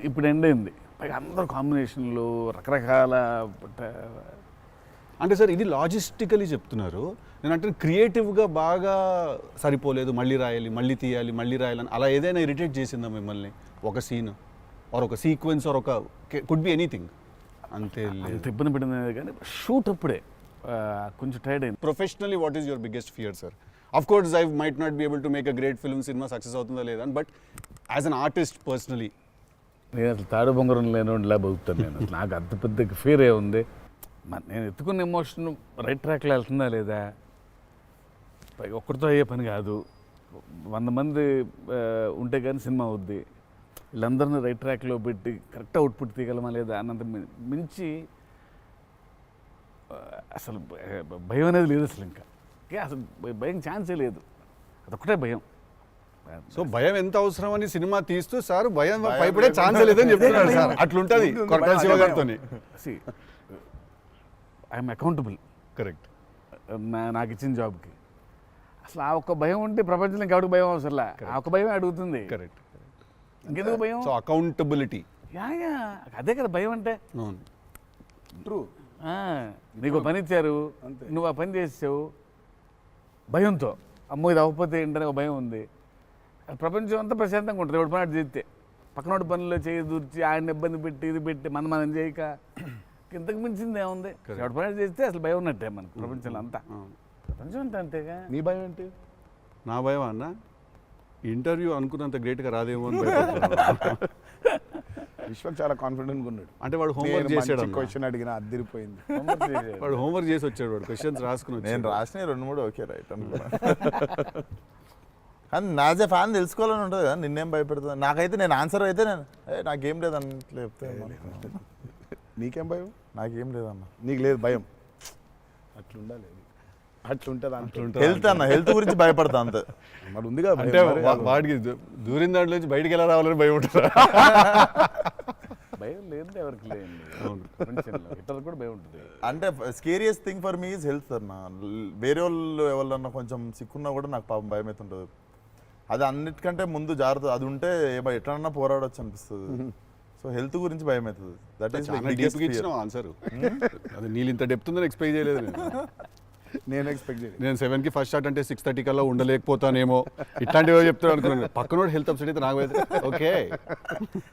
ఇప్పుడు ఎండ్ అయింది. పైగా అందరు కాంబినేషన్లు రకరకాల అంటే సార్ ఇది లాజిస్టికలీ చెప్తున్నారు, నేను అంటే క్రియేటివ్గా బాగా సరిపోలేదు, మళ్ళీ రాయాలి, మళ్ళీ తీయాలి, మళ్ళీ రాయాలని అలా ఏదైనా ఇరిటేట్ చేసిందా మిమ్మల్ని? ఒక సీన్ ఆర్ ఒక సీక్వెన్స్ ఆర్ ఒక కుడ్ బి ఎనీథింగ్ అంతే అంత ఇబ్బంది పడింది. కానీ షూట్ అప్పుడే కొంచెం టైర్డ్ అయింది. Professionally what is your biggest fear sir? Of course I might not be able to make a great film, cinema success అవుతుందా లేదా, but as an artist personally నేను అసలు తాడు బొంగరం లేనిలా బతుకుతాను. నేను అసలు నాకు అంత పెద్ద ఫీర్ ఏ ఉంది. నేను ఎత్తుకున్న ఎమోషన్ రైట్ ట్రాక్లో వెళ్తుందా లేదా, పైగా ఒక్కరితో అయ్యే పని కాదు. 100 మంది ఉంటే కానీ సినిమా అవుద్ది. వీళ్ళందరినీ రైట్ ట్రాక్లో పెట్టి కరెక్ట్ అవుట్పుట్ తీయగలమా లేదా అన్నంత మించి అసలు భయం అనేది లేదు అసలు. ఇంకా అసలు భయం ఛాన్సే లేదు, అదొక్కటే భయం. సో భయం ఎంత అవసరం అని సినిమా తీస్తూ సార్ భయం భయపడే ఛాన్స్ లేదని చెప్తున్నారు సార్. అట్లుంటుంది కొరటాల శివ గారితో. I'm accountable. కరెక్ట్. నాకు ఇచ్చిన జాబ్కి అసలు ఆ ఒక్క భయం ఉంటే ప్రపంచంలో ఇంకెవరికి భయం అవసరంలా. ఆ ఒక్క భయం అడుగుతుంది. కరెక్ట్. ఇంకెందుకు భయం? So accountability. యా అదే కదా భయం అంటే. ట్రూ. నీకు పని ఇచ్చారు, నువ్వు ఆ పని చేసావు భయంతో, అమ్మో ఇది అవ్వకపోతే ఏంటనే ఒక భయం ఉంది. ప్రపంచం అంతా ప్రశాంతంగా ఉంటుంది ఎవరి పని అటు చేస్తే. పక్కనోడి పనుల్లో చేయి దూర్చి ఆయన ఇబ్బంది పెట్టి ఇది పెట్టి మనం చేయక ఇంతకు మించింది ఏముంది? ఎవరి పని అటు చేస్తే అసలు భయం ఉన్నట్టే మనకు ప్రపంచంలో అంతా. ప్రపంచం అంతా అంతేగా. నీ భయం ఏంటి? నా భయం అన్న ఇంటర్వ్యూ అనుకున్నంత గ్రేట్గా రాదేమో అని. విశ్వం చాలా కాన్ఫిడెంట్గా ఉన్నాడు. అంటే వాడు హోంవర్క్ చేసాడు. క్వశ్చన్ అడిగిన అదిరిపోయింది. వాడు హోంవర్క్ చేసి వచ్చాడు, వాడు క్వశ్చన్స్ రాసుకుని. నేను రాసిన 2-3 ఓకే రైట్ అనుకున్నా. కానీ నాజ్ ఏ ఫ్యాన్ తెలుసుకోవాలని ఉంటుంది కదా, నిన్నేం భయపెడుతుంది. నాకైతే నేను ఆన్సర్ అయితే నాకేం లేదన్న చెప్తే. నీకేం భయం? నాకేం లేదన్న. నీకు లేదు భయం? అట్లుండాలి, అట్లుంటుంది. హెల్త్ అన్న, హెల్త్ గురించి భయపడతా అంతే. మరి ఉందిగా అంటే వాడికి దూరిన దాంట్లో నుంచి బయటికి ఎలా రావాలని భయం ఉంటుందా? భయం లేదు ఎవరికి లేదండి. ప్రపంచంలో ఇతరులకు కూడా భయం ఉంటుంది. అంటే scariest thing for me is health అన్న. వేరే వాళ్ళు ఎవరన్నా కొంచెం సిక్కున్నా కూడా నాకు పాపం భయం అవుతుంటుంది. అది అన్నిటికంటే ముందు జాగ్రత్త. అది ఉంటే ఎట్లన్నా పోరాడొచ్చు అనిపిస్తుంది. సో హెల్త్ గురించి భయం అవుతుంది. That is answer. అది నీళ్ళు ఇంత డెప్త్ ఉందని ఎక్స్పెక్ట్ చేయలేదు నేను ఎక్స్పెక్ట్ చేయలేదు. నేను 7కి ఫస్ట్ షాట్ అంటే 6:30 కల్లా ఉండలేకపోతానేమో ఇట్లాంటివో చెప్తాను అనుకున్నాను. పక్కనోడు హెల్త్ అప్సెట్ అయితే నాకు ఓకే.